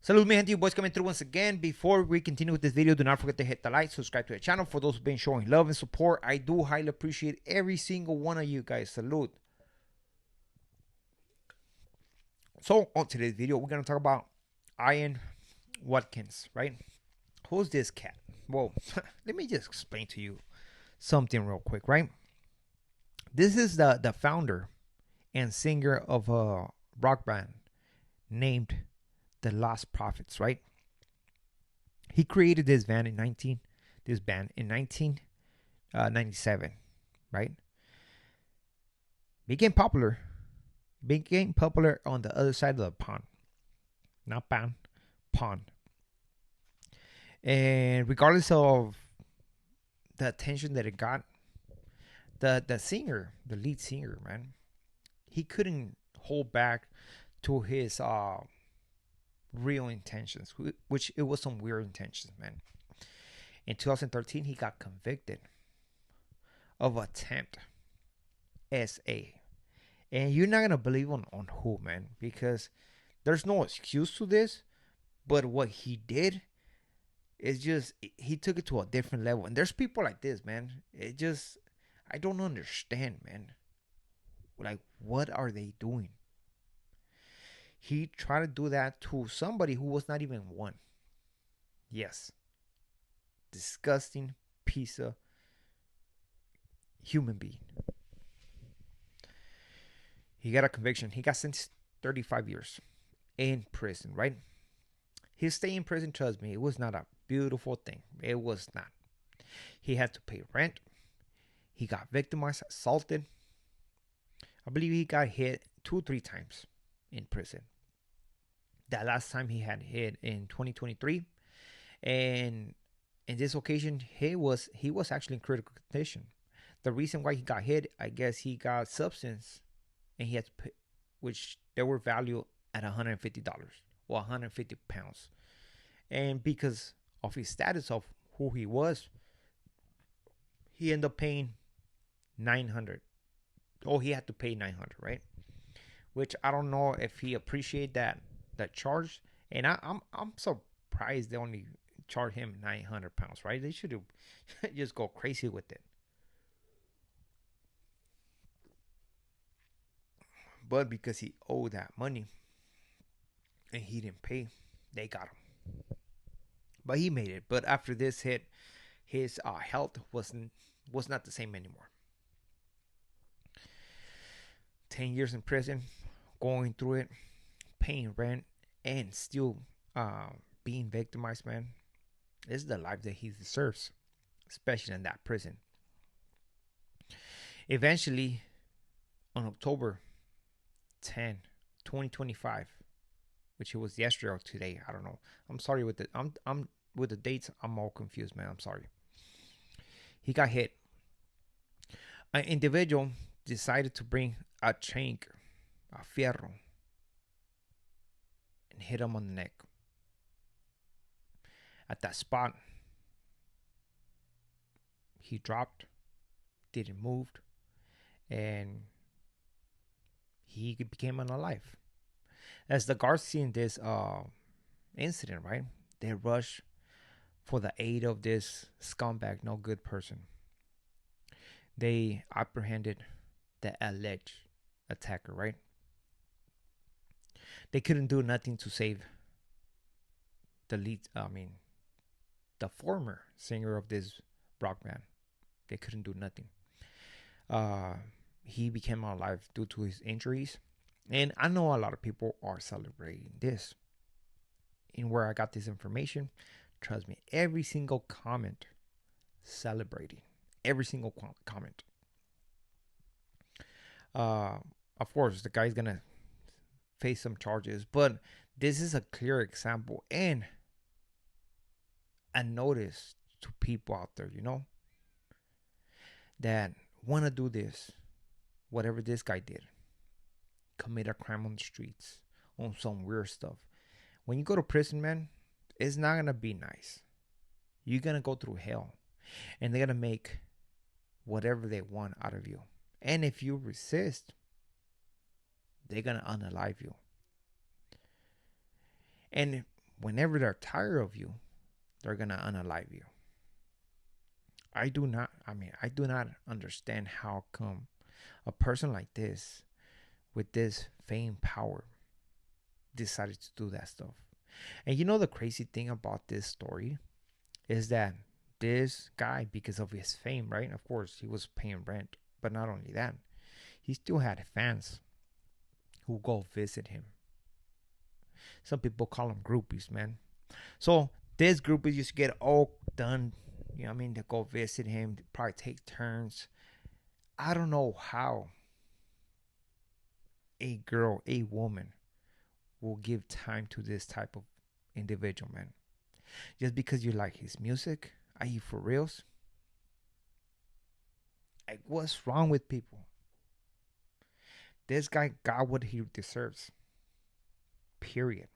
Salud, mi gente, you boys coming through once again. Before we continue with this video, do not forget to hit the like, subscribe to the channel. For those who've been showing love and support, I do highly appreciate every single one of you guys. Salud. So, on today's video, we're going to talk about Ian Watkins, right? Who's this cat? Well, let me just explain to you something real quick, right? This is the founder and singer of a rock band named The Lost Prophets, right? He created this band in 1997, right? Became popular on the other side of the pond, not pond, pond. And regardless of the attention that it got, the singer, the lead singer, man, he couldn't hold back to his real intentions, which it was some weird intentions, man. In 2013, he got convicted of attempt SA. And you're not gonna believe on who, man, because there's no excuse to this. But what he did is just he took it to a different level. And there's people like this, man. It just I don't understand, man. Like, what are they doing? He tried to do that to somebody who was not even one. Yes, disgusting piece of human being. He got a conviction. He got sentenced 35 years in prison, right? His stay in prison, trust me, it was not a beautiful thing. It was not. He had to pay rent. He got victimized, assaulted. I believe he got hit 2-3 times in prison. That last time he had hit in 2023. And in this occasion, he was actually in critical condition. The reason why he got hit, I guess he got substance and he had to pay, which they were valued at $150 or 150 pounds. And because of his status of who he was, he ended up paying 900. Oh, he had to pay 900, right? Which I don't know if he appreciated that charge. And I'm surprised they only charge him 900 pounds, right? They should just go crazy with it. But because he owed that money and he didn't pay, they got him. But he made it. But after this hit, his health was not the same anymore. 10 years in prison, going through it, paying rent, and still being victimized, man. This is the life that he deserves, especially in that prison. Eventually, on October 10, 2025, which it was yesterday or today, I don't know. I'm sorry with the I'm with the dates. I'm all confused, man. I'm sorry. He got hit. An individual decided to bring a chain, a fierro, and hit him on the neck. At that spot, he dropped, didn't move, and he became unalive. As the guards seen this incident, right, they rushed for the aid of this scumbag, no good person. They apprehended the alleged attacker, right? They couldn't do nothing to save the former singer of this rock band. They couldn't do nothing. He became alive due to his injuries. And I know a lot of people are celebrating this. And where I got this information, trust me, every single comment celebrating. Every single comment. Of course, the guy's gonna face some charges, but this is a clear example and a notice to people out there, that want to do this, whatever this guy did, commit a crime on the streets, on some weird stuff. When you go to prison, man, it's not gonna be nice. You're gonna go through hell, and they're gonna make whatever they want out of you. And if you resist, they're gonna unalive you. And whenever they're tired of you, they're gonna unalive you. I do not understand how come a person like this, with this fame power, decided to do that stuff. And you know the crazy thing about this story is that this guy, because of his fame, right? Of course, he was paying rent, but not only that, he still had fans who go visit him. Some people call them groupies, man. So this groupies used to get all done. You know what I mean? They go visit him, they probably take turns. I don't know how a girl, a woman, will give time to this type of individual, man. Just because you like his music? Are you for reals? Like, what's wrong with people? This guy got what he deserves. Period.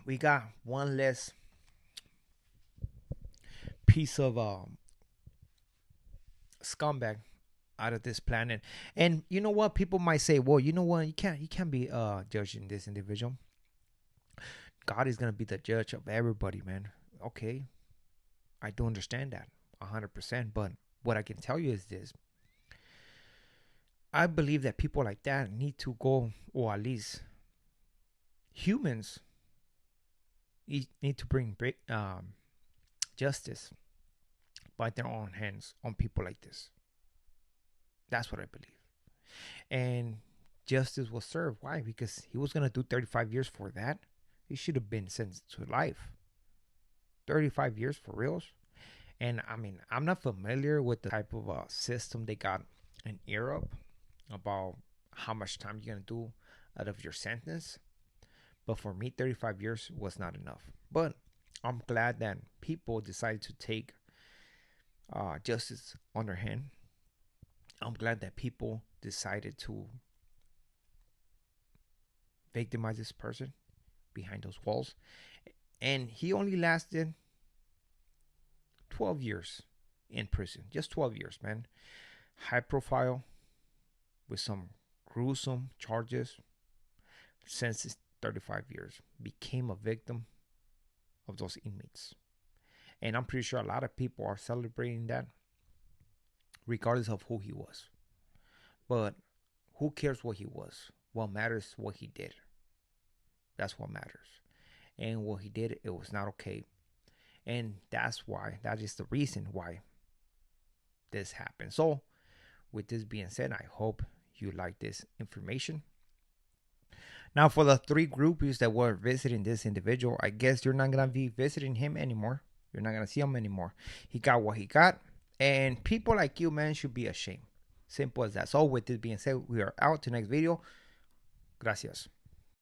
We got one less piece of scumbag out of this planet. And you know what? People might say, well, you know what? You can't be judging this individual. God is gonna be the judge of everybody, man. Okay, I do understand that 100%. But what I can tell you is this: I believe that people like that need to go, or at least humans need to bring justice by their own hands on people like this. That's what I believe. And justice was served. Why? Because he was gonna do 35 years for that. He should have been sentenced to life. 35 years for reals. And I mean, I'm not familiar with the type of system they got in Europe about how much time you're gonna do out of your sentence. But for me, 35 years was not enough. But I'm glad that people decided to take justice on their hand. I'm glad that people decided to victimize this person behind those walls. And he only lasted 12 years in prison. Just 12 years, man. High profile with some gruesome charges. Sentenced 35 years. Became a victim of those inmates. And I'm pretty sure a lot of people are celebrating that regardless of who he was. But who cares what he was? What matters is what he did. That's what matters. And what he did, it was not okay. And that is the reason why this happened. So, with this being said, I hope you like this information. Now, for the 3 groupies that were visiting this individual, I guess you're not going to be visiting him anymore. You're not going to see him anymore. He got what he got. And people like you, man, should be ashamed. Simple as that. So, with this being said, we are out to next video. Gracias.